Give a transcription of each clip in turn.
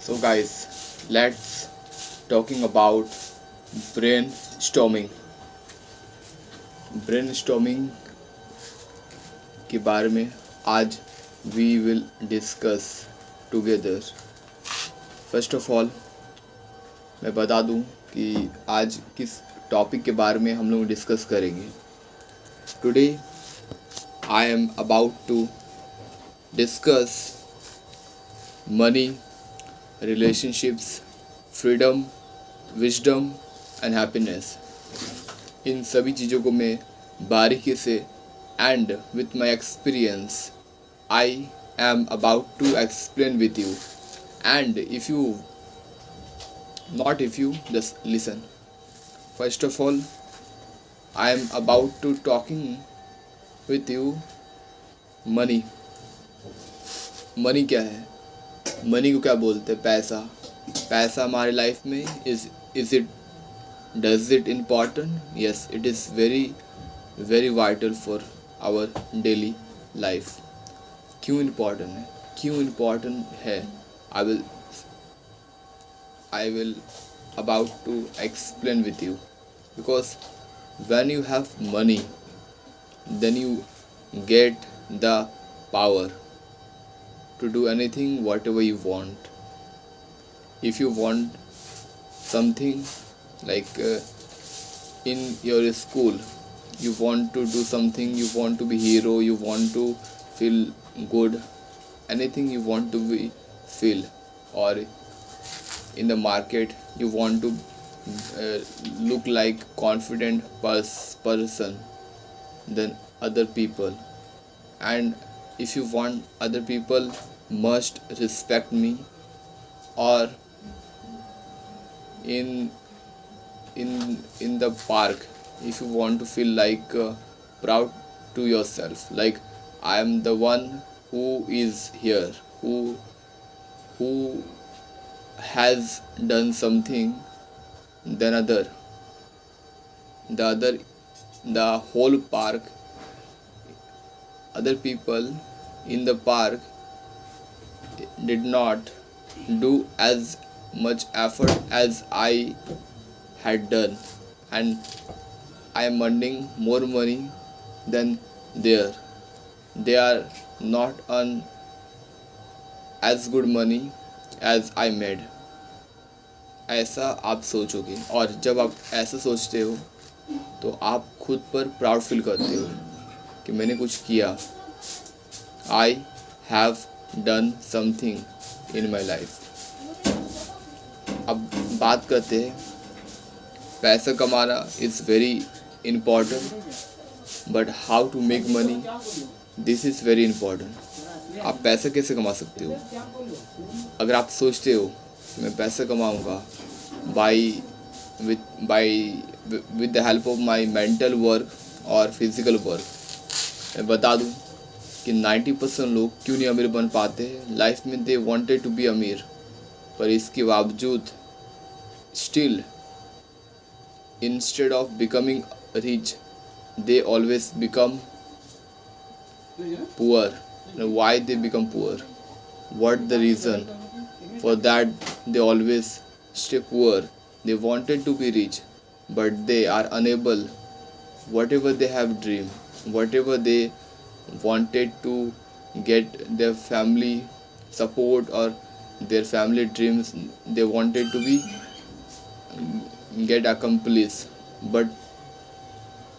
So guys, let's talking about brainstorming. Brainstorming के बारे में आज we will discuss together. First of all मैं बता दूं कि आज किस टॉपिक के बारे में हम लोग डिस्कस करेंगे। Today I am about to discuss money, relationships, freedom, wisdom and happiness. इन सभी चीज़ों को मैं बारीकी से and with my experience I am about to explain with you. And if you just listen. First of all I am about to talking with you money. Money क्या है? Money को क्या बोलते हैं? पैसा हमारे लाइफ में is it does it important? Yes, it is very vital for our daily life. क्यों इम्पॉर्टेंट है? I will about to explain with you. Because when you have money, then you get the power to do anything whatever you want. If you want something like in your school, you want to do something, you want to be hero, you want to feel good, anything you want to be feel, or in the market you want to look like confident person than other people, and if you want other people must respect me, or in the park, if you want to feel like proud to yourself, like I am the one who is here, who has done something than the whole park, other people in the park did not do as much effort as I had done, and I am earning more money than they are not earn as good money as I made. ऐसा आप सोचोगे, और जब आप ऐसा सोचते हो तो आप खुद पर प्राउड फील करते हो कि मैंने कुछ किया। I have done something in my life. अब बात करते हैं, पैसा कमाना is very important, but how to make money, this is very important. आप पैसा कैसे कमा सकते हो? अगर आप सोचते हो मैं पैसा कमाऊंगा with the help of my mental work और फिजिकल वर्क, मैं बता दूं कि 90% लोग क्यों नहीं अमीर बन पाते हैं लाइफ में। दे वांटेड टू बी अमीर, पर इसके बावजूद still instead of becoming rich they always become poor. Now, why they become poor? What the reason for that? They always stay poor. They wanted to be rich, but they are unable. Whatever they have dream, whatever they wanted to get their family support or their family dreams, they wanted to be get accomplished, but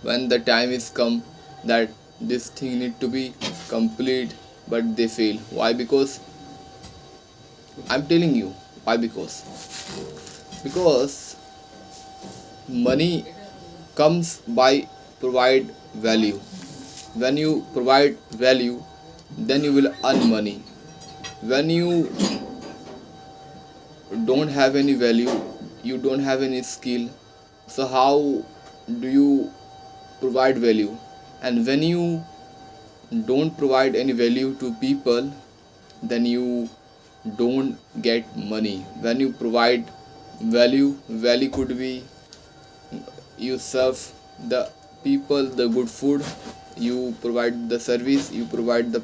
when the time is come that this thing need to be complete, but they fail. Why? Because I'm telling you why. Because money comes by provide value. When you provide value, then you will earn money. When you don't have any value, you don't have any skill, so how do you provide value? And when you don't provide any value to people, then you don't get money. When you provide value could be you serve the people the good food, you provide the service, you provide the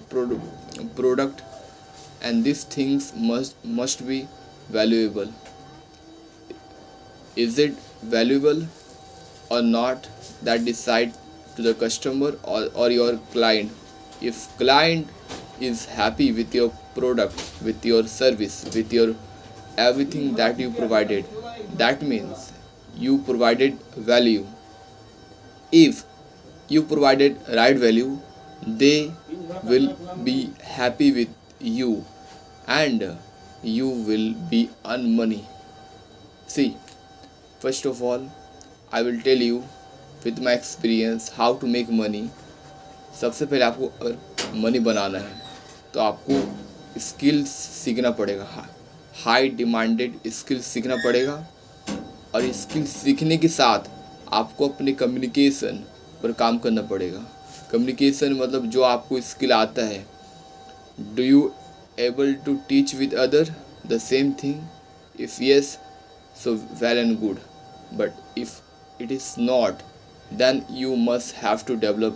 product, and these things must be valuable? Is it valuable or not? That decide to the customer or your client. If client is happy with your product, with your service, with your everything that you provided, that means you provided value. If you provided right value, they will be happy with you, and you will be earn money. See, first of all, I will tell you with my experience how to make money. सबसे पहले आपको अगर money बनाना है तो आपको skills सीखना पड़ेगा, high demanded skills सीखना पड़ेगा। और स्किल्स सीखने के साथ आपको अपने कम्युनिकेशन पर काम करना पड़ेगा। कम्युनिकेशन मतलब जो आपको स्किल आता है, do you able to teach with other the same thing? If yes, so well and good, but if it is not, then you must have to develop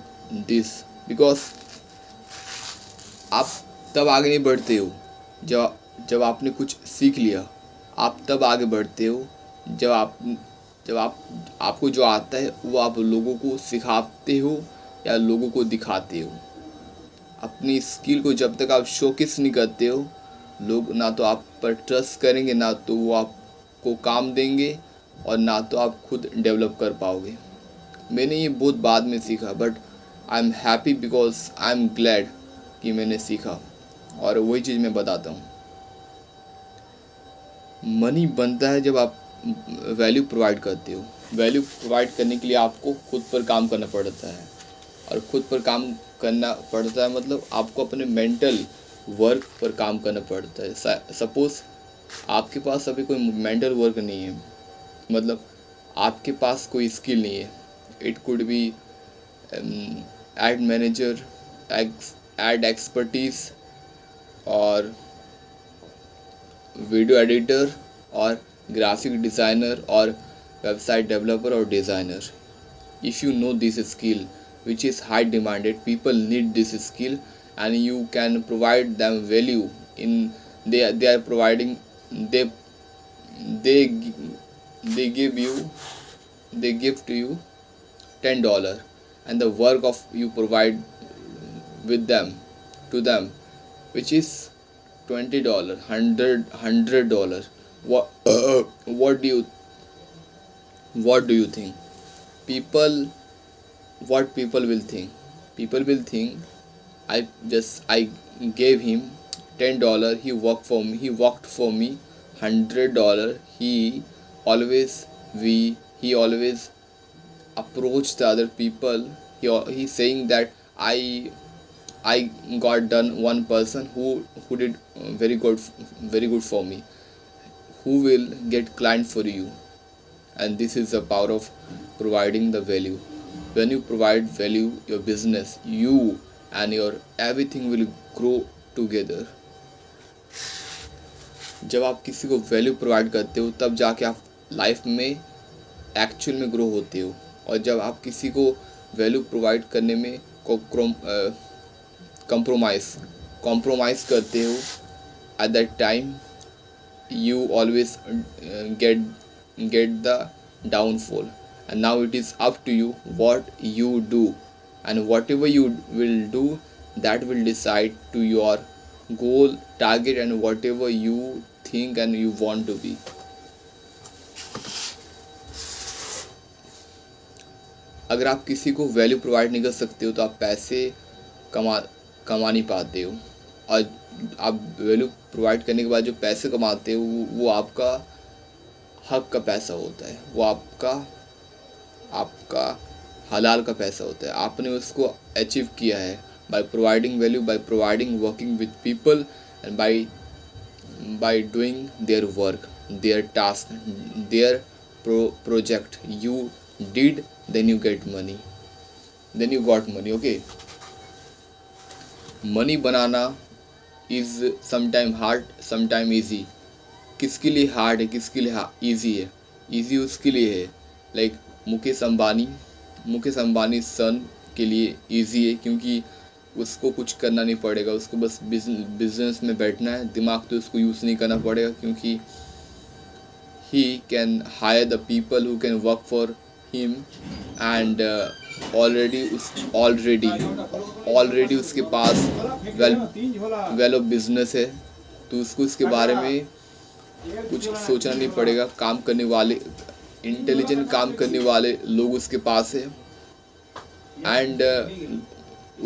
this, because आप तब आगे नहीं बढ़ते हो जब आपने कुछ सीख लिया। आप तब आगे बढ़ते हो जब आपको जो आता है वो आप लोगों को सिखाते हो या लोगों को दिखाते हो। अपनी स्किल को जब तक आप शोकेस नहीं करते हो, लोग ना तो आप पर ट्रस्ट करेंगे, ना तो वो आपको काम देंगे, और ना तो आप खुद डेवलप कर पाओगे। मैंने ये बहुत बाद में सीखा, but I am happy because I am glad कि मैंने सीखा। और वही चीज़ मैं बताता हूँ, मनी बनता है जब आप वैल्यू प्रोवाइड करते हो। वैल्यू प्रोवाइड करने के लिए आपको खुद पर काम करना पड़ता है, और खुद पर काम करना पड़ता है मतलब आपको अपने मेंटल वर्क पर काम करना पड़ता है। सपोज़ आपके पास अभी कोई मेंटल वर्क नहीं है, मतलब आपके पास कोई स्किल नहीं है। It could be ad manager, ad expertise, और वीडियो एडिटर, और ग्राफिक डिज़ाइनर, और वेबसाइट डेवलपर और designer. If you know this skill which is high demanded, people need this skill, and you can provide them value in they are providing they they give to you $10, and the work of you provide with them to them, which is $20, $100. What do you think people what people will think? People will think I gave him $10, he worked for me $100, he always approached the other people. He's saying that I got done one person who did very good for me, who will get client for you. And this is the power of providing the value. When you provide value, your business, you and your everything will grow together. जब आप किसी को value provide करते हो तब जाके आप life में एक्चुअल में ग्रो होते हो। और जब आप किसी को वैल्यू प्रोवाइड करने में कॉम्प्रोमाइज़ करते हो, at that time you always get the downfall. And now it is up to you what you do, and whatever you will do, that will decide to your goal, target, and whatever you think and you want to be. अगर आप किसी को value provide नहीं कर सकते हो तो आप पैसे कमा नहीं पाते हो। और आप वैल्यू प्रोवाइड करने के बाद जो पैसे कमाते हो वो आपका हक का पैसा होता है, वो आपका हलाल का पैसा होता है। आपने उसको अचीव किया है by providing value, by providing working with people, and by doing their work, their task, their project you did, then you got money. Okay, money बनाना is sometime hard, sometime easy. किसके लिए hard है, किसके लिए easy है? Easy उसके लिए है, लाइक मुकेश अंबानी सन के लिए ईजी है, क्योंकि उसको कुछ करना नहीं पड़ेगा, उसको बस बिजनेस में बैठना है, दिमाग तो उसको यूज़ नहीं करना पड़ेगा, क्योंकि he can hire the people who can work for him and already उसके पास वेल ऑफ बिजनेस है, तो उसको इसके बारे में कुछ सोचना नहीं पड़ेगा। काम करने वाले इंटेलिजेंट काम करने वाले लोग उसके पास है एंड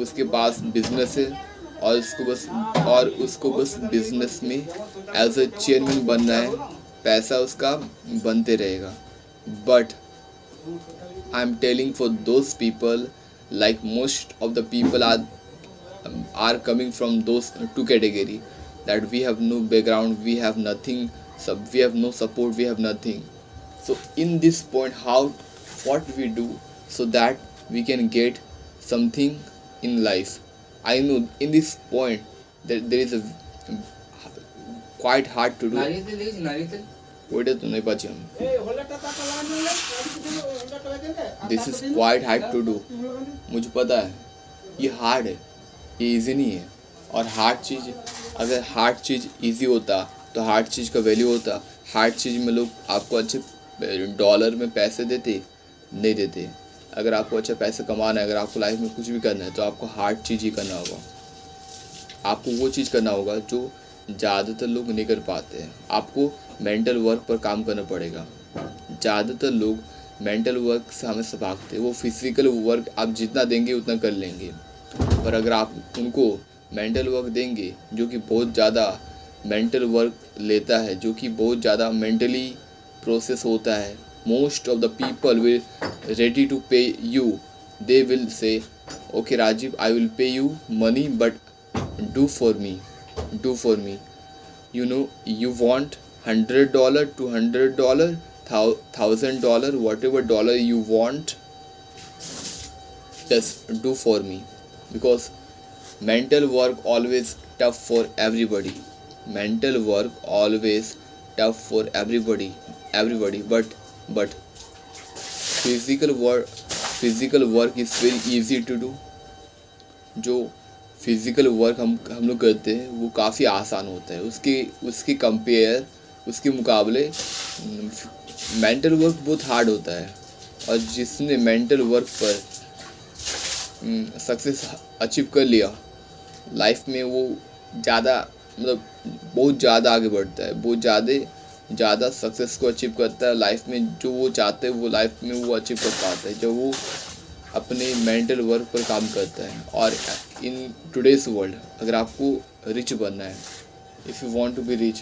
उसके पास बिजनेस है और उसको बस बिजनेस में एज अ चेयरमैन बनना है, पैसा उसका बनते रहेगा। But I am telling for those people, like most of the people are coming from those two category, that we have no background, we have nothing, we have no support, we have nothing. So in this point, what we do so that we can get something in life? I know in this point that there is a quite hard to do. ওইটা তো नहीं পাচ্ছি আমি। This is quite hard to do. मुझे पता है ये hard है, ये इजी नहीं है। और अगर हार्ड चीज़ इजी होता तो हार्ड चीज़ का वैल्यू होता। हार्ड चीज़ में लोग आपको अच्छे डॉलर में पैसे देते नहीं देते। अगर आपको अच्छा पैसे कमाना है, अगर आपको लाइफ में कुछ भी करना है, तो आपको हार्ड चीज़ ही करना होगा। आपको वो चीज़ करना होगा जो ज़्यादातर लोग नहीं कर पाते हैं। आपको मेंटल वर्क पर काम करना पड़ेगा। ज़्यादातर लोग मेंटल वर्क से हमेशा भागते हैं। वो फिज़िकल वर्क आप जितना देंगे उतना कर लेंगे, पर अगर आप उनको मेंटल वर्क देंगे जो कि बहुत ज़्यादा मेंटल वर्क लेता है, जो कि बहुत ज़्यादा मेंटली प्रोसेस होता है, most of the people will ready to pay you. They will say okay Rajiv, I will pay you money, but do for me. You know, you want $100, $200, $1,000, whatever dollar you want, just do for me. Because mental work always tough for everybody. But physical work is very easy to do. जो physical work हम लोग करते हैं वो काफ़ी आसान होता है, उसके मुकाबले मेंटल वर्क बहुत हार्ड होता है। और जिसने मेंटल वर्क पर सक्सेस अचीव कर लिया लाइफ में, वो बहुत ज़्यादा आगे बढ़ता है, बहुत ज़्यादा सक्सेस को अचीव करता है लाइफ में। जो वो चाहते हैं वो लाइफ में वो अचीव कर पाता है जब वो अपने मेंटल वर्क पर काम करता है। और इन टुडेज़ वर्ल्ड अगर आपको रिच बनना है, if you want to be rich,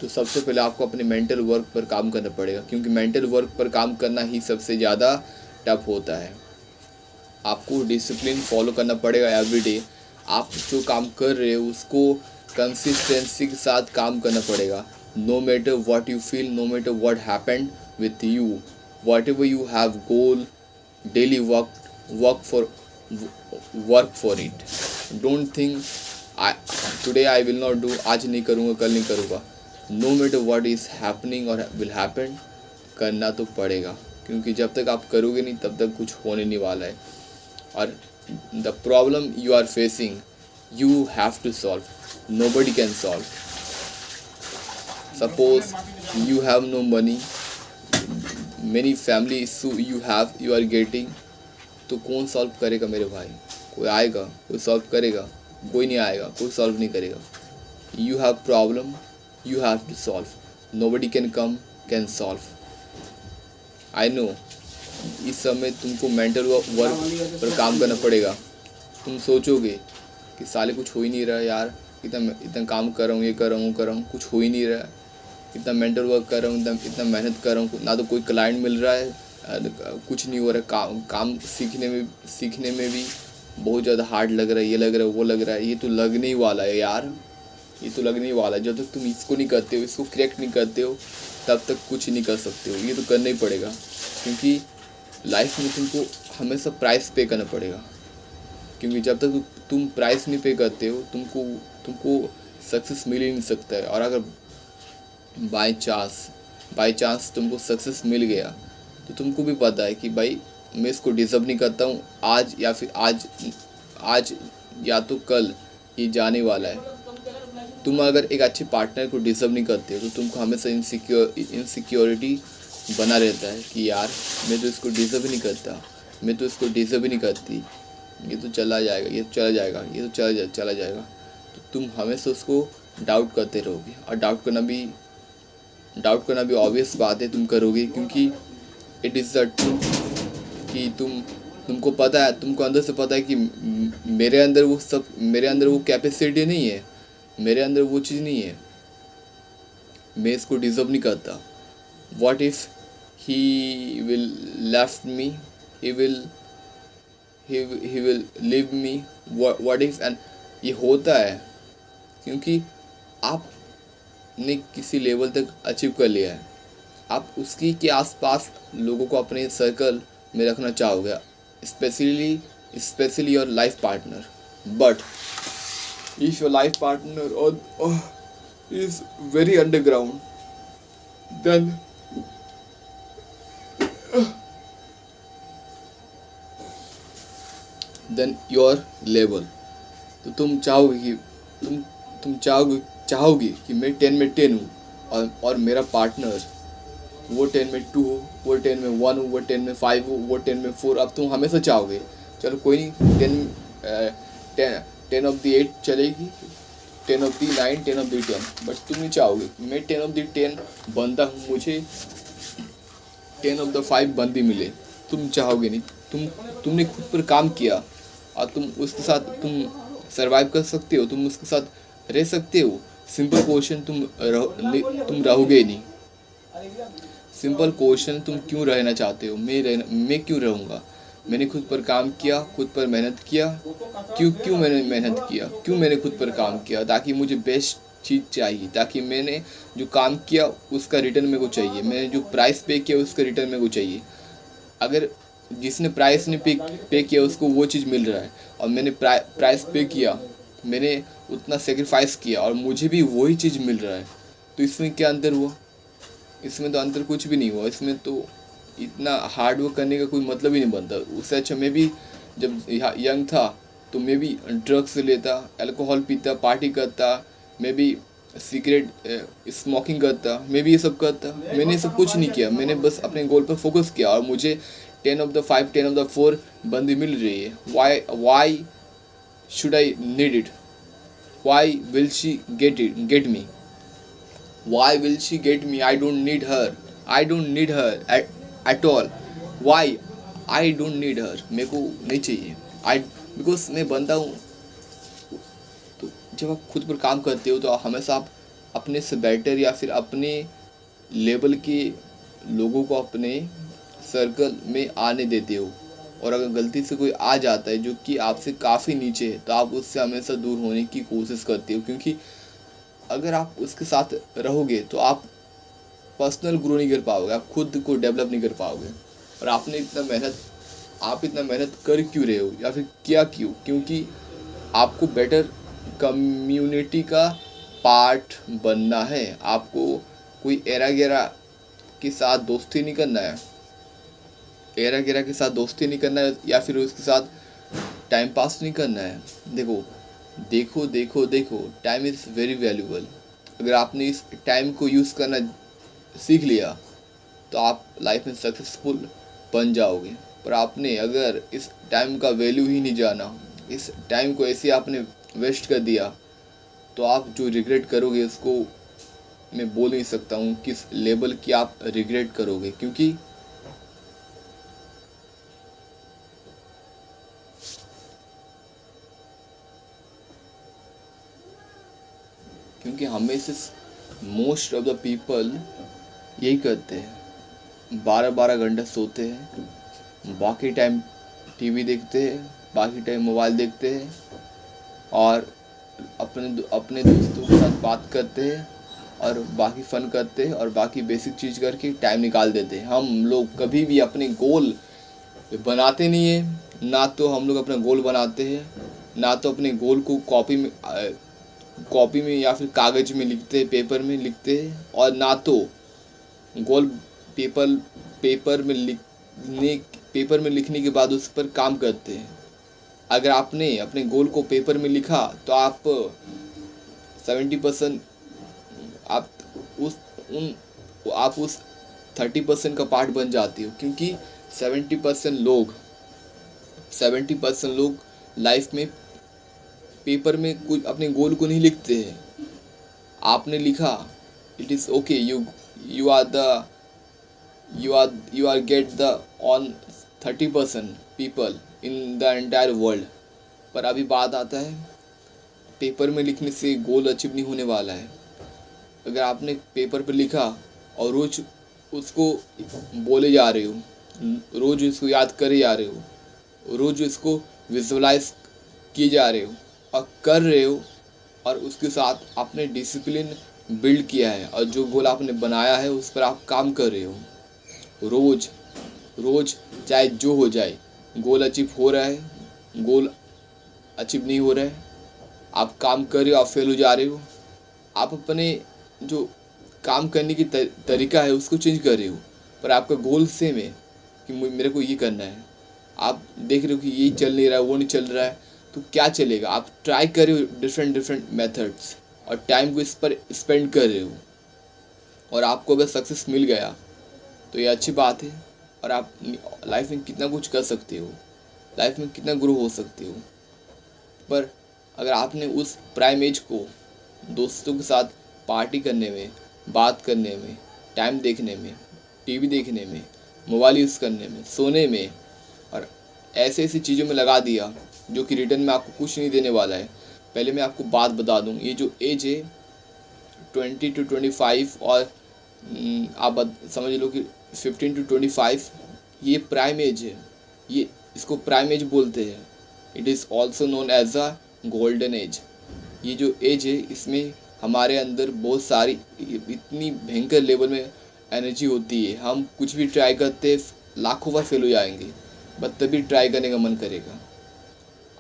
तो सबसे पहले आपको अपने मेंटल वर्क पर काम करना पड़ेगा, क्योंकि मेंटल वर्क पर काम करना ही सबसे ज़्यादा टफ होता है। आपको डिसिप्लिन फॉलो करना पड़ेगा एवरीडे। आप जो काम कर रहे हो उसको कंसिस्टेंसी के साथ काम करना पड़ेगा। No matter what you feel, no matter what happened with you, whatever you have goal, daily work for it. Don't think today I will not do, आज नहीं करूँगा, कल नहीं करूँगा। No matter what is happening or will happen, करना तो पड़ेगा, क्योंकि जब तक आप करोगे नहीं तब तक कुछ होने नहीं वाला है। और the problem you are facing, you have to solve. Nobody can solve. Suppose you have no money, many family issue you are getting, तो कौन सॉल्व करेगा मेरे भाई? कोई आएगा, कोई सॉल्व करेगा? कोई नहीं आएगा, कोई सॉल्व नहीं करेगा। You have problem, you have to solve. Nobody can solve. I know इस समय तुमको मेंटल वर्क पर काम करना पड़ेगा। तुम सोचोगे कि साले कुछ हो ही नहीं रहा यार, इतना काम कर रहा हूँ, ये कर रहा हूँ, कुछ हो ही नहीं रहा। इतना मेंटल वर्क कर रहा हूँ, इतना मेहनत कर रहा हूँ, ना तो कोई क्लाइंट मिल रहा है, कुछ नहीं हो रहा। काम सीखने में भी बहुत ज़्यादा हार्ड लग रहा है, ये लग रहा है, वो लग रहा है। ये तो लगने ही वाला है यार, ये तो लगने ही वाला है। जब तक तुम इसको नहीं करते हो, इसको क्रैक नहीं करते हो, तब तक कुछ नहीं कर सकते हो। ये तो करना ही पड़ेगा, क्योंकि लाइफ में तुमको हमेशा प्राइस पे करना पड़ेगा। क्योंकि जब तक तुम प्राइस नहीं पे करते हो, तुमको सक्सेस मिल ही नहीं सकता है। और अगर बाई चांस तुमको सक्सेस मिल गया, तो तुमको भी पता है कि भाई मैं इसको डिज़र्व नहीं करता हूँ आज, या फिर आज या तो कल ये जाने वाला है। तुम अगर एक अच्छे पार्टनर को डिजर्व नहीं करते हो तो तुमको हमेशा इनसिक्योरिटी बना रहता है कि यार मैं तो इसको डिजर्व ही नहीं करता, मैं तो इसको डिजर्व ही नहीं करती, ये तो चला जाएगा, ये तो चला जाएगा, ये तो चला जाएगा। तो तुम हमेशा उसको डाउट करते रहोगे, और डाउट करना भी ऑब्वियस बात है, तुम करोगे, क्योंकि इट इज़ द ट्रूथ कि तुमको पता है, तुमको अंदर से पता है कि मेरे अंदर वो कैपेसिटी नहीं है, मेरे अंदर वो चीज़ नहीं है, मैं इसको डिजर्व नहीं करता। What if he will left me, he will leave me, what if, and ये होता है क्योंकि आपने किसी लेवल तक अचीव कर लिया है, आप उसकी के आसपास लोगों को अपने सर्कल में रखना चाहोगे, specially your life partner. But if your life partner is very underground, then your level, तो तुम चाहोगे कि तुम चाहोगे कि मैं 10 में 10 हूँ, और मेरा पार्टनर वो 10 में 2 हो, वो 10 में 1 हो, वो 10 में 5 हो, वो 10 में 4। अब तुम हमेशा चाहोगे चलो कोई नहीं, 10 ऑफ द 8 चलेगी, 10 of the 9, 10 of the 10, but तुम नहीं चाहोगे मैं 10 ऑफ द 10 बंदा हूँ, मुझे 10 ऑफ द 5 बंदी मिले। तुम चाहोगे नहीं, तुमने खुद पर काम किया और तुम उसके साथ तुम सर्वाइव कर सकते हो, तुम उसके साथ रह सकते हो। सिंपल क्वेश्चन, तुम रहोगे नहीं। सिंपल क्वेश्चन, तुम क्यों रहना चाहते हो? मैं क्यों रहूँगा? मैंने खुद पर काम किया, खुद पर मेहनत किया। क्यों मैंने मेहनत किया, क्यों मैंने खुद पर काम किया? ताकि मुझे बेस्ट चीज़ चाहिए, ताकि मैंने जो काम किया उसका रिटर्न मेरे को चाहिए, मैंने जो प्राइस पे किया उसका रिटर्न मेरे को चाहिए। अगर जिसने प्राइस ने पे किया उसको वो चीज़ मिल रहा है, और मैंने प्राइस पे किया, मैंने उतना सेक्रीफाइस किया और मुझे भी वही चीज़ मिल रहा है, तो इसमें क्या अंतर हुआ? इसमें तो अंतर कुछ भी नहीं हुआ। इसमें तो इतना हार्ड वर्क करने का कोई मतलब ही नहीं बनता। उससे अच्छा मैं भी जब यंग था तो मैं भी ड्रग्स लेता, अल्कोहल पीता, पार्टी करता, मैं भी सिगरेट स्मोकिंग करता, मैं भी ये सब करता। मैंने सब कुछ नहीं किया, मैंने बस अपने गोल पर फोकस किया और मुझे 10 ऑफ द 5, 10 ऑफ द 4 बंदी मिल रही है। Why should I need it? Why will she get me? Why will she get me? I don't need her. I don't need her at all. Why? I don't need her. मेरे को नहीं चाहिए। Because मैं बंदा हूँ। तो जब आप खुद पर काम करते हो तो हमेशा आप अपने से बेटर या फिर अपने लेवल के लोगों को अपने सर्कल में आने देते हो, और अगर गलती से कोई आ जाता है जो कि आपसे काफ़ी नीचे है तो आप उससे हमेशा दूर होने की कोशिश करते हो, क्योंकि अगर आप उसके साथ रहोगे तो आप पर्सनल ग्रो नहीं कर पाओगे, आप खुद को डेवलप नहीं कर पाओगे। और आप इतना मेहनत कर क्यों रहे हो या फिर किया क्यों? क्योंकि आपको बेटर कम्युनिटी का पार्ट बनना है। आपको कोई एरा गेरा के साथ दोस्ती नहीं करना है, एरा गेरा के साथ दोस्ती नहीं करना है, या फिर उसके साथ टाइम पास नहीं करना है। देखो, टाइम इज़ वेरी वैल्यूबल। अगर आपने इस टाइम को यूज़ करना सीख लिया तो आप लाइफ में सक्सेसफुल बन जाओगे। पर आपने अगर इस टाइम का वैल्यू ही नहीं जाना, इस टाइम को ऐसे आपने वेस्ट कर दिया, तो आप जो रिग्रेट करोगे उसको मैं बोल नहीं सकता हूँ किस लेवल की आप रिग्रेट करोगे। क्योंकि हमेशा मोस्ट ऑफ द पीपल यही करते हैं, 12-12 घंटा सोते हैं, बाकी टाइम टीवी देखते हैं, बाकी टाइम मोबाइल देखते हैं, और अपने दोस्तों के साथ बात करते हैं, और बाकी फ़न करते हैं, और बाकी बेसिक चीज़ करके टाइम निकाल देते हैं। हम लोग कभी भी अपने गोल बनाते नहीं हैं, ना तो हम लोग अपना गोल बनाते हैं, ना तो अपने गोल को कॉपी में या फिर कागज़ में लिखते हैं, पेपर में लिखते हैं, और ना तो गोल पेपर में लिखने के बाद उस पर काम करते हैं। अगर आपने अपने गोल को पेपर में लिखा तो आप 70% आप उस उन आप उस 30% का पार्ट बन जाते हो, क्योंकि 70% लोग 70% लोग लाइफ में पेपर में कुछ अपने गोल को नहीं लिखते हैं। आपने लिखा, it is okay, you are the you are get the on 30% people in the entire world। पर अभी बात आता है, पेपर में लिखने से गोल अचीव नहीं होने वाला है। अगर आपने पेपर पर लिखा और रोज उसको बोले जा रहे हो, रोज उसको याद करे जा रहे हो, रोज उसको विजुअलाइज किए जा रहे हो और कर रहे हो, और उसके साथ आपने डिसिप्लिन बिल्ड किया है और जो गोल आपने बनाया है उस पर आप काम कर रहे हो, रोज रोज चाहे जो हो जाए, गोल अचीव हो रहा है, गोल अचीव नहीं हो रहा है, आप काम कर रहे हो, आप फेल हो जा रहे हो, आप अपने जो काम करने की तरीका है उसको चेंज कर रहे हो, पर आपका गोल सेम है कि मेरे को ये करना है। आप देख रहे हो कि ये चल नहीं रहा है, वो नहीं चल रहा है, तो क्या चलेगा? आप ट्राई कर रहे हो डिफरेंट मेथड्स और टाइम को इस पर स्पेंड कर रहे हो, और आपको अगर सक्सेस मिल गया तो ये अच्छी बात है, और आप लाइफ में कितना कुछ कर सकते हो, लाइफ में कितना ग्रो हो सकते हो। पर अगर आपने उस प्राइम एज को दोस्तों के साथ पार्टी करने में, बात करने में, टाइम देखने में, टीवी देखने में, मोबाइल यूज़ करने में, सोने में और ऐसे ऐसी चीज़ों में लगा दिया जो कि रिटर्न में आपको कुछ नहीं देने वाला है। पहले मैं आपको बात बता दूं, ये जो एज है 20 to 25 और आप समझ लो कि 15 to 25, ये प्राइम एज है। ये इसको प्राइम एज बोलते हैं। It is also known as a golden age. ये जो एज है इसमें हमारे अंदर बहुत सारी इतनी भयंकर लेवल में एनर्जी होती है, हम कुछ भी ट्राई करते लाखों बार फेल हो जाएंगे, बट तभी ट्राई करने का मन करेगा।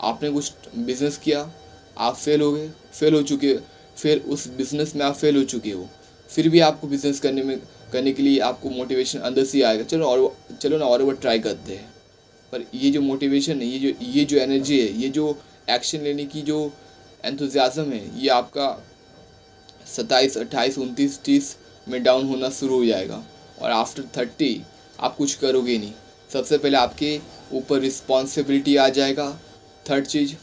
आपने कुछ बिजनेस किया, आप फेल हो गए, फेल हो चुके, फिर उस बिज़नेस में आप फेल हो चुके हो, फिर भी आपको बिज़नेस करने के लिए आपको मोटिवेशन अंदर से आएगा, चलो ना और एक बार ट्राई करते हैं। पर ये जो मोटिवेशन है, ये जो एनर्जी है, ये जो एक्शन लेने की जो एंथुजियाज़म है, ये आपका 27, 28, 29, 30 में डाउन होना शुरू हो जाएगा, और आफ्टर 30 आप कुछ करोगे नहीं। सबसे पहले आपके ऊपर रिस्पॉन्सिबिलिटी आ जाएगा। थर्ड चीज़,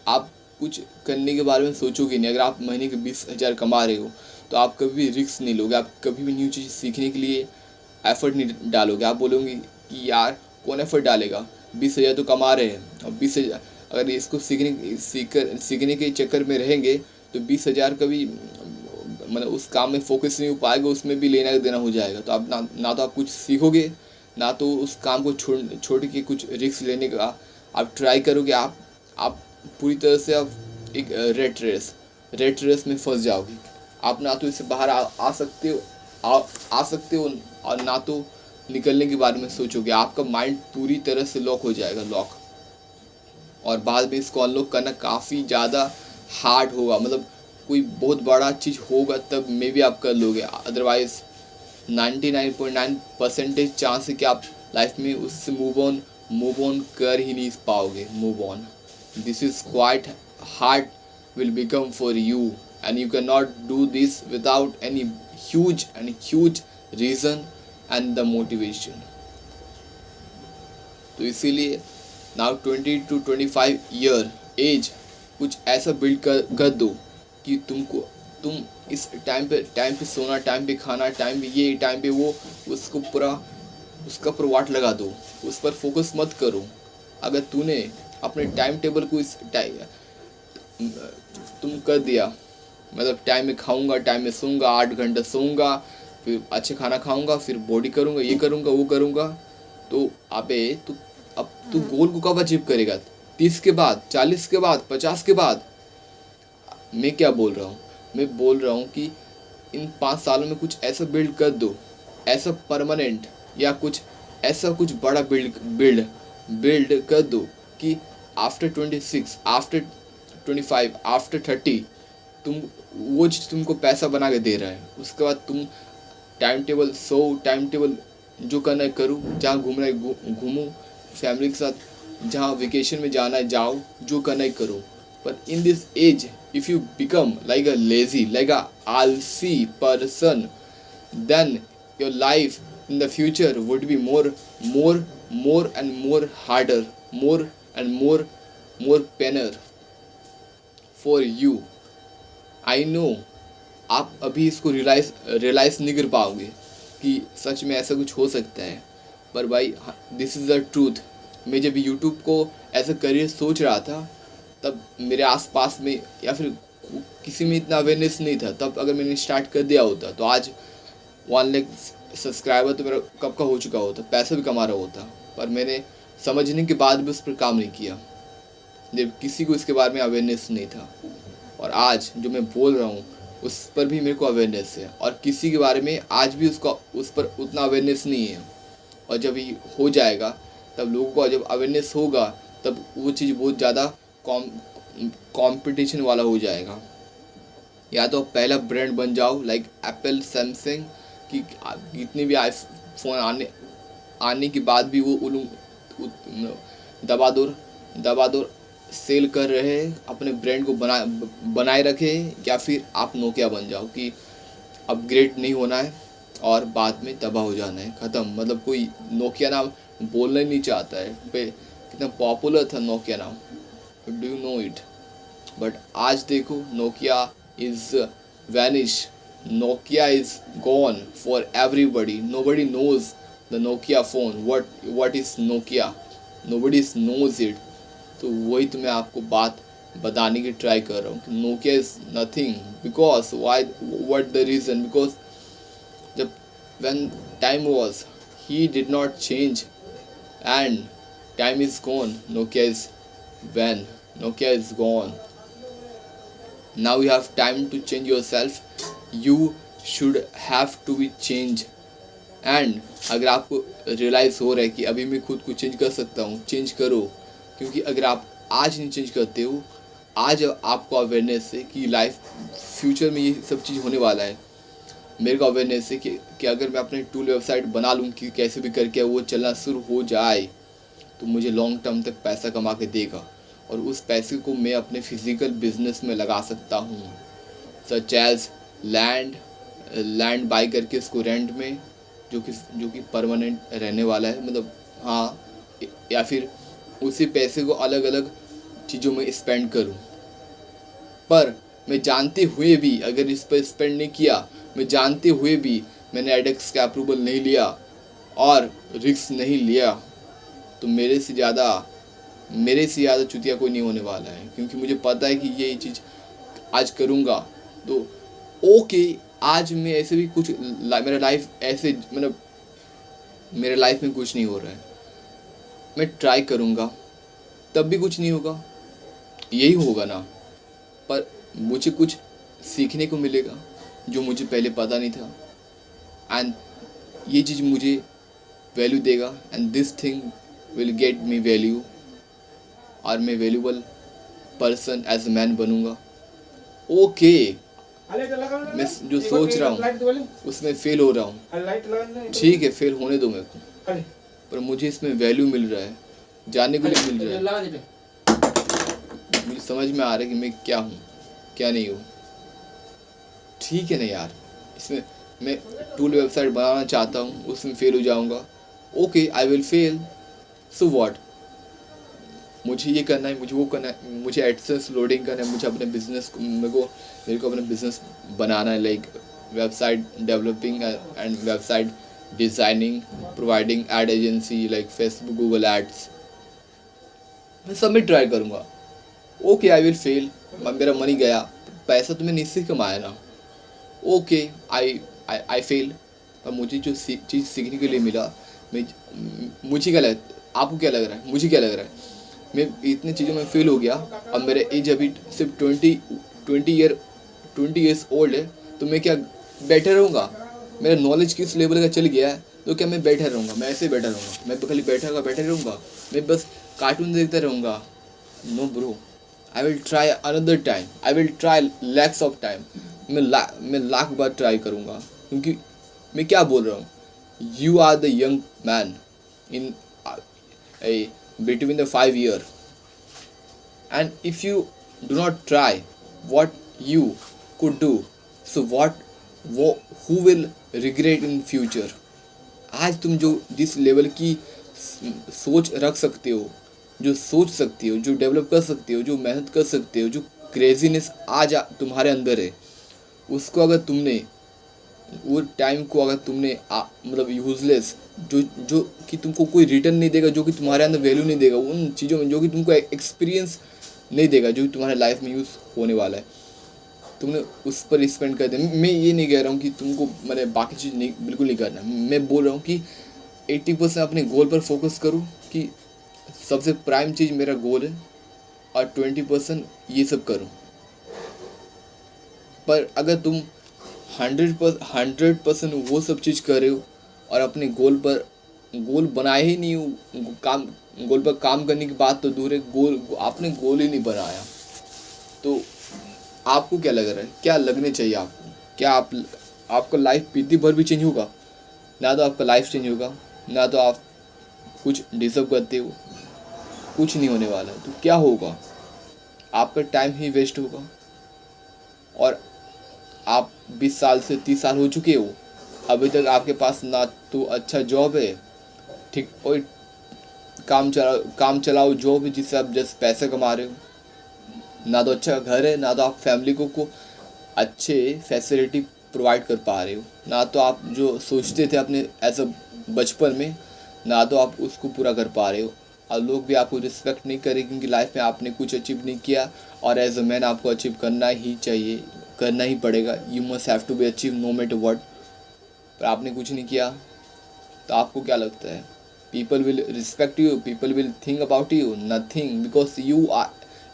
आप कुछ करने के बारे में सोचोगे नहीं। अगर आप महीने के 20,000 कमा रहे हो तो आप कभी भी रिस्क नहीं लोगे, आप कभी भी न्यू चीज़ सीखने के लिए एफर्ट नहीं डालोगे। आप बोलोगे कि यार कौन एफर्ट डालेगा, 20,000 तो कमा रहे हैं, और 20,000 अगर इसको सीखने के चक्कर में रहेंगे तो 20,000 कभी मतलब उस काम में फोकस नहीं हो पाएगा, उसमें भी लेना देना हो जाएगा। तो आप ना तो आप कुछ सीखोगे, ना तो उस काम को छोड़ के कुछ रिस्क लेने का आप ट्राई करोगे। आप पूरी तरह से आप एक रेट रेस में फंस जाओगे। आप ना तो इससे बाहर आ सकते हो आ सकते हो, और ना तो निकलने के बारे में सोचोगे। आपका माइंड पूरी तरह से लॉक हो जाएगा, लॉक। और बाद में इसको अनलॉक करना काफ़ी ज़्यादा हार्ड होगा। मतलब कोई बहुत बड़ा चीज़ होगा तब मे भी आप कर लोगे, अदरवाइज़ 99.9% चांस है कि आप लाइफ में उससे मूव ऑन कर ही नहीं पाओगे। Move on, this is quite hard will become for you, and you cannot do this without any huge reason and the motivation। तो इसीलिए now 20 to 25 ईयर एज कुछ ऐसा बिल्ड कर दो कि तुम इस टाइम पे सोना, टाइम पे खाना, टाइम पे ये, टाइम पे वो, उसका पर वाट लगा दो। उस पर फोकस मत करो। अगर तूने अपने टाइम टेबल को तुम कर दिया, मतलब टाइम में खाऊंगा, टाइम में सोऊंगा, 8 घंटा सोऊंगा, फिर अच्छे खाना खाऊंगा, फिर बॉडी करूंगा, ये करूंगा, वो करूंगा, तो अब तू गोल को कब अचीव करेगा? 30 के बाद, 40 के बाद, 50 के बाद? मैं क्या बोल रहा हूँ? मैं बोल रहा हूँ कि इन 5 सालों में कुछ ऐसा बिल्ड कर दो, ऐसा परमानेंट, या कुछ ऐसा कुछ बड़ा बिल्ड कर दो कि आफ्टर 26, आफ्टर 25, आफ्टर 30 वो चीज़ तुमको पैसा बना के दे रहा है। उसके बाद तुम टाइम टेबल जो करना है करो, जहाँ घूमना है घूमो, फैमिली के साथ जहाँ वेकेशन में जाना है जाओ, जो करना है करो। पर in this age if you become like a lazy, like a आलसी person, then your life in the future would be more and more harder, more and more painer for you. I know आप अभी इसको realise नहीं कर पाओगे कि सच में ऐसा कुछ हो सकता है, पर भाई दिस इज़ द ट्रूथ। मैं जब यूट्यूब को एज अ करियर सोच रहा था, तब मेरे आसपास में या फिर किसी में इतना अवेयरनेस नहीं था। तब अगर मैंने स्टार्ट कर दिया होता तो आज 1 लाख सब्सक्राइबर तो मेरा कब का हो चुका होता, पैसा भी कमा रहा होता। पर मैंने समझने के बाद भी उस पर काम नहीं किया, जब किसी को इसके बारे में अवेयरनेस नहीं था। और आज जो मैं बोल रहा हूँ उस पर भी मेरे को अवेयरनेस है, और किसी के बारे में आज भी उस पर उतना अवेयरनेस नहीं है। और जब ये हो जाएगा, तब लोगों को जब अवेयरनेस होगा, तब वो चीज़ बहुत ज़्यादा कंपटीशन वाला हो जाएगा। या तो पहला ब्रांड बन जाओ लाइक एप्पल, सैमसंग, कि जितने भी आईफोन आने के बाद भी वो दबा दौर सेल कर रहे हैं, अपने ब्रांड को बनाए रखे। या फिर आप नोकिया बन जाओ कि अपग्रेड नहीं होना है और बाद में तबाह हो जाना है, ख़त्म। मतलब कोई नोकिया नाम बोलना ही नहीं चाहता है। कितना पॉपुलर था नोकिया नाम, do you know it? But आज देखो Nokia is vanish, Nokia is gone for everybody. Nobody knows the Nokia phone. What is Nokia? Nobody knows it. तो वही तो मैं आपको बात बताने की ट्राई कर रहा हूँ कि Nokia is nothing. Because why? What the reason? Because जब when time was, he did not change, and time is gone. Nokia is when Nokia is gone. Now you have time to change yourself. You should have to be change. And अगर आपको realise हो रहा है कि अभी मैं खुद को चेंज कर सकता हूँ, चेंज करो। क्योंकि अगर आप आज नहीं चेंज करते हो, आज आपको अवेयरनेस है कि लाइफ फ्यूचर में ये सब चीज़ होने वाला है। मेरे को अवेयरनेस है कि अगर मैं अपने टूल वेबसाइट बना लूँ कि कैसे भी करके वो चलना शुरू हो जाए, तो मुझे लॉन्ग टर्म तक पैसा कमा के देगा, और उस पैसे को मैं अपने फिज़िकल बिजनेस में लगा सकता हूँ। सच एज लैंड बाई करके इसको रेंट में, जो कि परमानेंट रहने वाला है, मतलब हाँ। या फिर उसी पैसे को अलग अलग चीज़ों में स्पेंड करूँ। पर मैं जानते हुए भी अगर इस पर स्पेंड नहीं किया, मैं जानते हुए भी मैंने एडेक्स का अप्रूवल नहीं लिया और रिस्क नहीं लिया, तो मेरे से ज़्यादा चुतिया कोई नहीं होने वाला है। क्योंकि मुझे पता है कि ये चीज़ आज करूँगा तो ओके, आज मैं ऐसे भी कुछ मेरा लाइफ ऐसे, मतलब मेरे लाइफ में कुछ नहीं हो रहा है, मैं ट्राई करूँगा तब भी कुछ नहीं होगा, यही होगा ना। पर मुझे कुछ सीखने को मिलेगा जो मुझे पहले पता नहीं था, एंड ये चीज़ मुझे वैल्यू देगा, and this thing will get me value, और मैं valuable person as a man बनूँगा। ओके, मैं जो सोच रहा हूँ उसमें फेल हो रहा हूँ, ठीक है, फेल होने दो मेरे को, पर मुझे इसमें वैल्यू मिल रहा है, जानने को लिए मिल रहा है। मुझे समझ में आ रहा है कि मैं क्या हूँ क्या नहीं हूँ, ठीक है ना यार। इसमें मैं टूल वेबसाइट बनाना चाहता हूँ, उसमें फेल हो जाऊँगा, okay, I will fail, so what. मुझे ये करना है, मुझे वो करना है, मुझे एडसेंस लोडिंग करना है, मुझे अपने बिजनेस को मेरे को अपना बिजनेस बनाना है, like website developing and website designing, providing ad agency like Facebook, Google ads, मैं सब में ट्राई करूँगा। ओके, आई विल फेल, मेरा मनी गया, पैसा तो मैंने इससे कमाया ना, ओके, आई फेल, पर मुझे जो चीज़ सीखने के लिए मिला, मुझे क्या लग, आपको क्या लग रहा है, मुझे क्या लग रहा है, मैं इतनी चीज़ों में फेल हो गया। अब मेरा एज अभी सिर्फ 20 ईयर्स ओल्ड है, तो मैं क्या बैठे रहूँगा? मेरा नॉलेज किस लेवल का चल गया है, तो क्या मैं बैठा रहूँगा? मैं ऐसे बैठा रहूँगा? मैं खाली बैठे रहूँगा? मैं बस कार्टून देखता रहूँगा? No bro, I will try another time, I will try lakhs of time, मैं लाख बार ट्राई करूँगा। क्योंकि मैं क्या बोल रहा हूँ, you are the young man in between the 5 year. And if you do not try what you could do, so who will regret in future? आज तुम जो जिस लेवल की सोच रख सकते हो, जो सोच सकते हो, जो डेवलप कर सकते हो, जो मेहनत कर सकते हो, जो क्रेजीनेस आज तुम्हारे अंदर है, उसको अगर तुमने वो टाइम को अगर तुमने मतलब यूजलेस जो कि तुमको कोई रिटर्न नहीं देगा, जो कि तुम्हारे अंदर वैल्यू नहीं देगा, उन चीज़ों में जो कि तुमको एक्सपीरियंस नहीं देगा, जो कि तुम्हारे लाइफ में यूज़ होने वाला है, तुमने उस पर स्पेंड कर दिया। मैं ये नहीं कह रहा हूँ कि तुमको मैंने बाकी चीज़ नहीं बिल्कुल नहीं करना, मैं बोल रहा हूँ कि 80% अपने गोल पर फोकस करूँ कि सबसे प्राइम चीज़ मेरा गोल है, और 20% ये सब करूँ। पर अगर तुम 100% वो सब चीज़ कर रहे हो और अपने गोल बनाए ही नहीं हो, गोल पर काम करने की बात तो दूर है, आपने गोल ही नहीं बनाया, तो आपको क्या लग रहा है, क्या लगने चाहिए आपको? क्या आपका लाइफ पीती भर भी चेंज होगा? ना तो आपका लाइफ चेंज होगा, ना तो आप कुछ डिजर्व करते हो, कुछ नहीं होने वाला है। तो क्या होगा? आपका टाइम ही वेस्ट होगा। और आप 20 साल से 30 साल हो चुके हो, अभी तक आपके पास ना तो अच्छा जॉब है, ठीक, और काम चलाओ जॉब है जिससे आप जस्ट पैसे कमा रहे हो, ना तो अच्छा घर है, ना तो आप फैमिली को अच्छे फैसिलिटी प्रोवाइड कर पा रहे हो, ना तो आप जो सोचते थे अपने एज अ बचपन में, ना तो आप उसको पूरा कर पा रहे हो। और लोग भी आपको रिस्पेक्ट नहीं करें क्योंकि लाइफ में आपने कुछ अचीव नहीं किया, और एज अ मैन आपको अचीव करना ही चाहिए, करना ही पड़ेगा। You must have to be achieve no matter what. पर आपने कुछ नहीं किया, तो आपको क्या लगता है? People will respect you, people will think about you? Nothing, because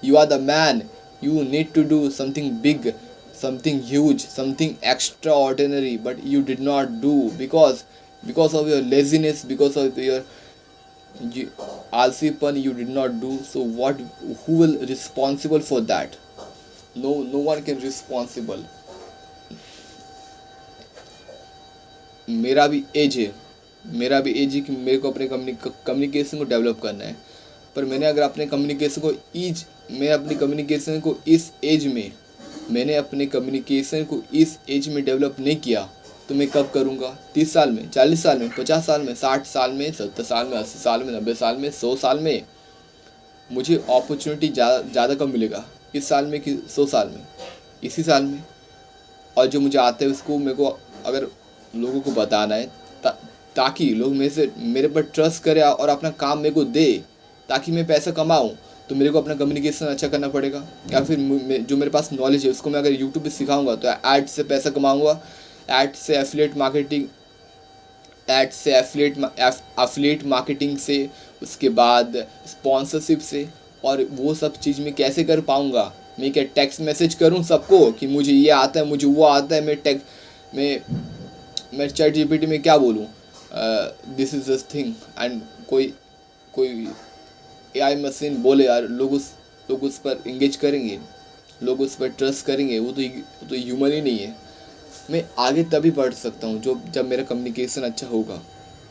you are the man. You need to do something big, something huge, something extraordinary, but you did not do because of your laziness, because of your alsipun, you did not do. So who will responsible for that? No one can responsible. मेरा भी as है, कि मेरे को अपने communication को develop करना है। पर मैंने अगर अपने कम्युनिकेशन को इस एज में डेवलप नहीं किया, तो मैं कब करूँगा? 30 साल में, 40 साल में, 50 साल में, 60 साल में, 70 साल में, 80 साल में, 90 साल में, 100 साल में? मुझे अपॉर्चुनिटी ज़्यादा कब मिलेगा? इस साल में कि 100 साल में? इसी साल में। और जो मुझे आता है उसको मेरे को अगर लोगों को बताना है, ताकि लोग मेरे पर ट्रस्ट करें और अपना काम मेरे को दे, ताकि मैं पैसा कमाऊँ, तो मेरे को अपना कम्युनिकेशन अच्छा करना पड़ेगा। या फिर जो मेरे पास नॉलेज है उसको मैं अगर यूट्यूब पे सिखाऊंगा तो ऐड से पैसा कमाऊँगा, ऐड से एफिलिएट मार्केटिंग से, उसके बाद स्पॉन्सरशिप से। और वो सब चीज़ मैं कैसे कर पाऊँगा? मैं क्या टेक्स्ट मैसेज करूँ सबको कि मुझे ये आता है, मुझे वो आता है? मैं चैट जीपीटी में क्या बोलूँ, this is this thing, and कोई एआई मशीन बोले यार, लोग उस पर इंगेज करेंगे, लोग उस पर ट्रस्ट करेंगे? वो तो ह्यूमन ही नहीं है। मैं आगे तभी बढ़ सकता हूँ जब मेरा कम्युनिकेशन अच्छा होगा।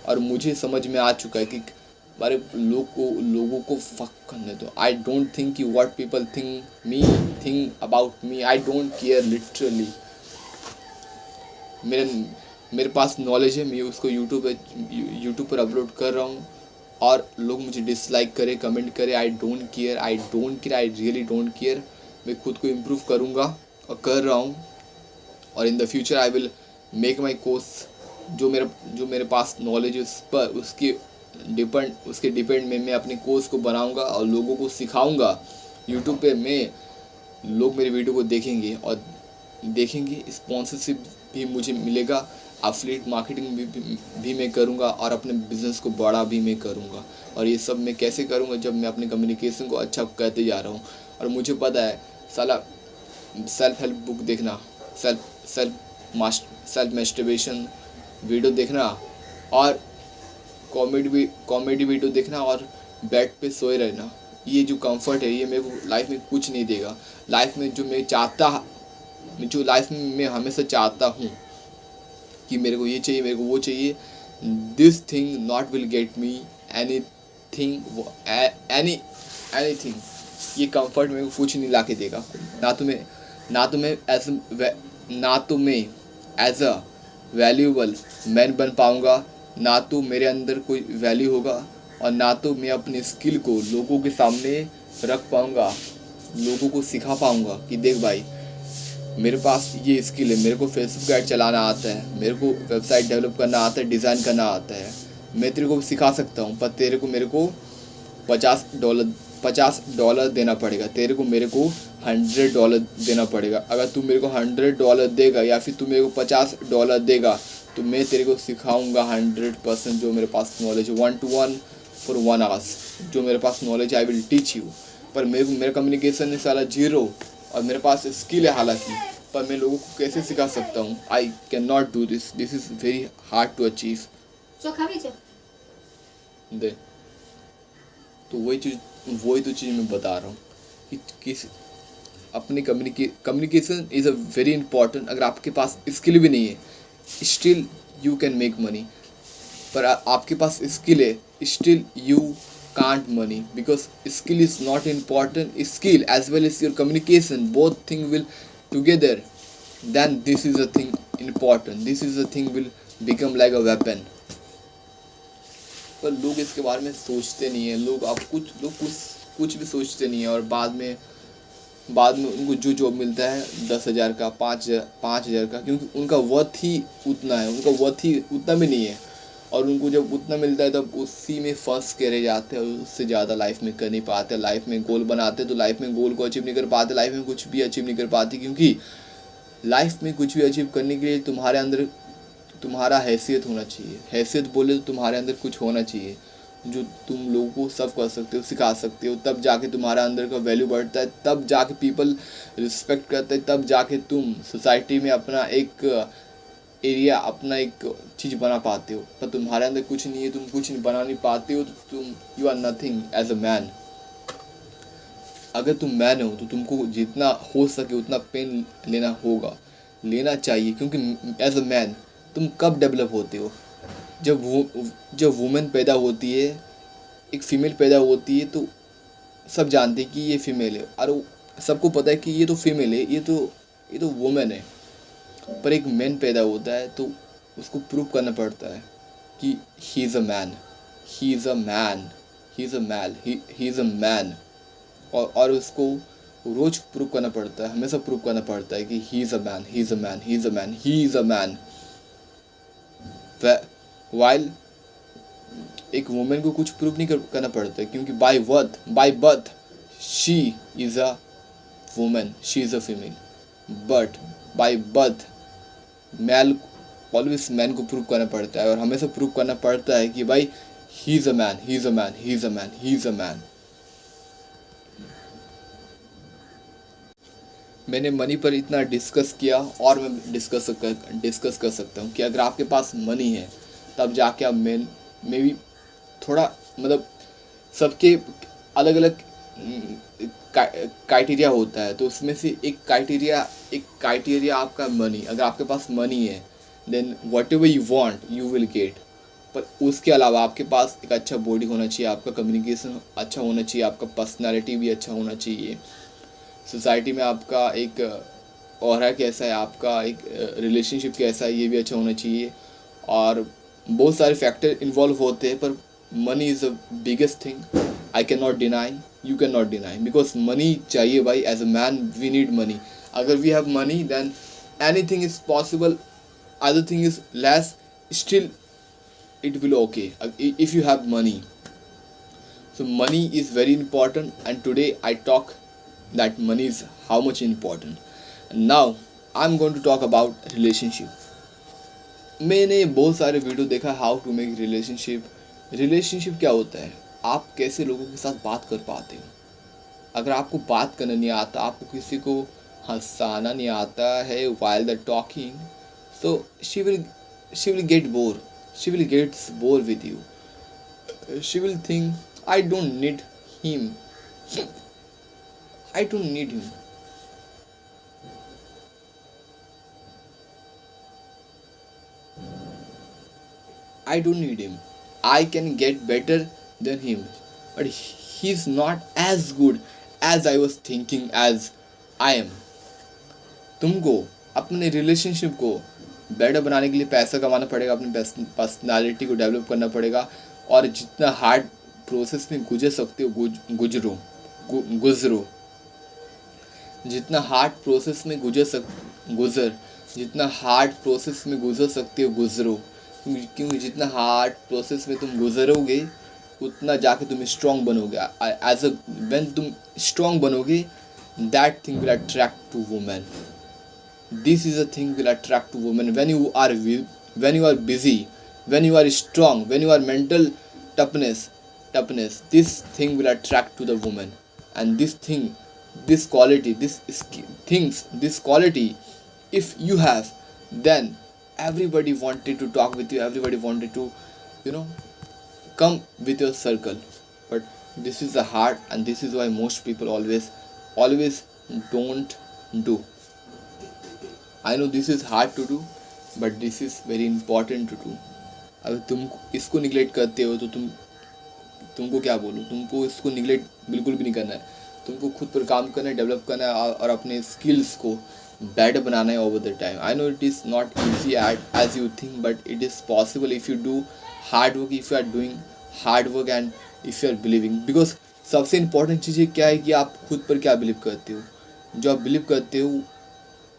और मुझे समझ में आ चुका है कि हमारे लोगों को फक करने दो। आई डोंट थिंक कि what people think about me, I don't care literally. मेरे पास नॉलेज है, मैं उसको यूट्यूब पर अपलोड कर रहा हूँ, और लोग मुझे डिसलाइक करें, कमेंट करें, I don't care, I really don't care. मैं खुद को इम्प्रूव करूँगा और कर रहा हूँ। और in the future I will make my course, जो मेरे पास नॉलेज है उसके डिपेंड में मैं अपने कोर्स को बनाऊँगा और लोगों को सिखाऊँगा। यूट्यूब पे लोग मेरे वीडियो को देखेंगे, स्पॉन्सरशिप भी मुझे मिलेगा, एफिलिएट मार्केटिंग भी मैं करूँगा, और अपने बिज़नेस को बड़ा भी मैं करूँगा। और ये सब मैं कैसे करूँगा? जब मैं अपने कम्युनिकेशन को अच्छा करते जा रहा हूँ। और मुझे पता है साला सेल्फ हेल्प बुक देखना, सेल्फ मास्टरबेशन वीडियो देखना, और कॉमेडी वीडियो देखना, और बेड पे सोए रहना, ये जो कंफर्ट है ये मेरे को लाइफ में कुछ नहीं देगा। लाइफ में जो लाइफ में मैं हमेशा चाहता हूँ कि मेरे को ये चाहिए, मेरे को वो चाहिए, this thing not will get me thing, any anything, ये कंफर्ट मेरे को कुछ नहीं ला के देगा। ना तुम्हें ना तुम्हें एज ना तो मैं एज अ वैल्यूएबल मैन बन पाऊँगा, ना तो मेरे अंदर कोई वैल्यू होगा, और ना तो मैं अपनी स्किल को लोगों के सामने रख पाऊँगा, लोगों को सिखा पाऊँगा कि देख भाई, मेरे पास ये स्किल है, मेरे को फेसबुक ऐड चलाना आता है, मेरे को वेबसाइट डेवलप करना आता है, डिज़ाइन करना आता है, मैं तेरे को सिखा सकता हूँ, पर तेरे को मेरे को $50 $50 देना पड़ेगा, तेरे को मेरे को $100 देना पड़ेगा। अगर तू मेरे को $100 देगा या फिर तू मेरे को $50 देगा, तो मैं तेरे को सिखाऊंगा 100% जो मेरे पास नॉलेज है, 1-to-1 फॉर 1 hours जो मेरे पास knowledge I will teach you. पर मेरे को मेरा कम्युनिकेशन है साला जीरो, और मेरे पास स्किल है हालांकि, पर मैं लोगों को कैसे सिखा सकता हूँ? I can not do this, this is very hard to achieve. दे तो वही तो चीज़ मैं बता रहा हूँ कि किस अपनी communication is a very important. अगर आपके पास स्किल भी नहीं है, still you can make money. पर आपके पास स्किल है, still you can't money, because skill is not important. Skill as well as your communication, both thing will together, then this is a thing important, this is a thing will become like a weapon। पर लोग इसके बारे में सोचते नहीं है, लोग कुछ भी सोचते नहीं है, और बाद में उनको जो जॉब मिलता है 10,000 का, 5,000 का, क्योंकि उनका वर्थ ही उतना है, उनका वर्थ ही उतना भी नहीं है, और उनको जब उतना मिलता है तब उसी में फंस के रह जाते हैं, और उससे ज़्यादा लाइफ में कर नहीं पाते। लाइफ में गोल बनाते तो लाइफ में गोल को अचीव नहीं कर पाते, लाइफ में कुछ भी अचीव नहीं कर पाते, क्योंकि लाइफ में कुछ भी अचीव करने के लिए तुम्हारे अंदर तुम्हारा हैसियत होना चाहिए। हैसियत बोले तो तुम्हारे अंदर कुछ होना चाहिए जो तुम लोगों को सब कर सकते हो, सिखा सकते हो, तब जाके तुम्हारा अंदर का वैल्यू बढ़ता है, तब जाके पीपल रिस्पेक्ट करते हैं, तब जाके तुम सोसाइटी में अपना एक एरिया, अपना एक चीज़ बना पाते हो। पर तुम्हारे अंदर कुछ नहीं है, तुम कुछ नहीं बना नहीं पाते हो, तो तुम you are nothing as a man. अगर तुम मैन हो तो तुमको जितना हो सके उतना पेन लेना चाहिए, क्योंकि एज अ मैन तुम कब डेवलप होते हो? जब वुमेन पैदा होती है, एक फीमेल पैदा होती है, तो सब जानते हैं कि ये फीमेल है, और सबको पता है कि ये तो फीमेल है, ये तो वुमेन है। पर एक मैन पैदा होता है तो उसको प्रूव करना पड़ता है कि he is a man, he is a man, he is a man, he is a man. और उसको रोज प्रूव करना पड़ता है, हमेशा प्रूव करना पड़ता है कि he is a man, he is a man, he is a man, he is a man. While एक वुमेन को कुछ प्रूव नहीं करना पड़ता है, क्योंकि by birth she is a woman, she is a female. But by birth male always man को prove करना पड़ता है, और हमेशा प्रूव करना पड़ता है कि भाई ही is a man, he is a man, he is a man, he is a man. मैंने मनी पर इतना डिस्कस किया, और मैं डिस्कस कर सकता हूँ कि अगर आपके पास मनी है तब जाके आप मे भी थोड़ा, मतलब सबके अलग अलग क्राइटेरिया होता है, तो उसमें से एक क्राइटेरिया आपका मनी। अगर आपके पास मनी है then whatever you want you will get. पर उसके अलावा आपके पास एक अच्छा बॉडी होना चाहिए, आपका कम्युनिकेशन अच्छा होना चाहिए, आपका पर्सनालिटी भी अच्छा होना चाहिए, सोसाइटी में आपका एक ऑरा कैसा है, आपका एक रिलेशनशिप कैसा है, ये भी अच्छा होना चाहिए। और बहुत सारे फैक्टर इन्वॉल्व होते हैं, पर money is the biggest thing. I can not deny, you can not deny, because money चाहिए भाई। As a man we need money. अगर we have money then anything is possible, other thing is less, still it will okay if you have money। So money is very important, and today I talk that money is how much important। And now I'm going to talk about relationship। मैंने बहुत सारे video देखा how to make relationship क्या होता है, आप कैसे लोगों के साथ बात कर पाते हो। अगर आपको बात करना नहीं आता, आपको किसी को हंसाना नहीं आता है while the talking, so she will get bored, she will get bored with you, she will think I don't need him, I don't need him। I don't need him, I can get better than him, but he's not as good as I was thinking as I am. तुमको अपने relationship को better बनाने के लिए पैसा कमाना पड़ेगा, अपनी पर्सनालिटी को डेवलप करना पड़ेगा, और जितना हार्ड प्रोसेस में गुजर सकते हो गुजरो, जितना हार्ड प्रोसेस में जितना हार्ड प्रोसेस में गुजर सकते हो गुजरो, क्योंकि जितना हार्ड प्रोसेस में तुम गुजरोगे उतना जाके तुम स्ट्रॉन्ग बनोगे. एज अ व्हेन तुम स्ट्रॉन्ग बनोगे, that thing will attract to women. This is a thing will attract to women. When you are busy, when you are strong, when you are mental toughness, this thing will attract to the woman. And this quality, this quality, if you have, then everybody wanted to talk with you, everybody wanted to, come with your circle. But this is the hard, and this is why most people always don't do. I know this is hard to do, but this is very important to do. अगर तुम इसको neglect करते हो तो तुमको क्या बोलूँ, तुमको इसको निगलेक्ट बिल्कुल भी नहीं करना है. तुमको खुद पर काम करना है, डेवलप करना है, और अपने स्किल्स को बेटर बनाना है over the time. I know it is not easy as you think, but it is possible if you do hard work, if you are doing hard work, and if you are believing. Because सबसे important चीज़ क्या है कि आप खुद पर क्या believe करते हो. जो आप बिलीव करते हो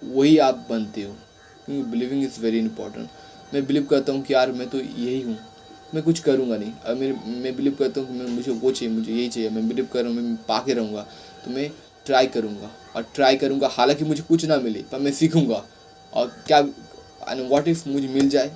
वही आप बनते हो, क्योंकि बिलीविंग इज़ वेरी इंपॉर्टेंट. मैं बिलीव करता हूँ कि यार मैं तो यही हूँ, मैं कुछ करूँगा नहीं. और मैं बिलीव करता हूँ कि मुझे वो चाहिए, मुझे यही चाहिए, मैं बिलीव कर रहा हूँ मैं पा के रहूँगा, तो मैं ट्राई करूँगा. हालांकि मुझे कुछ ना मिले पर मैं सीखूँगा. और क्या, व्हाट इफ़ मुझे मिल जाए,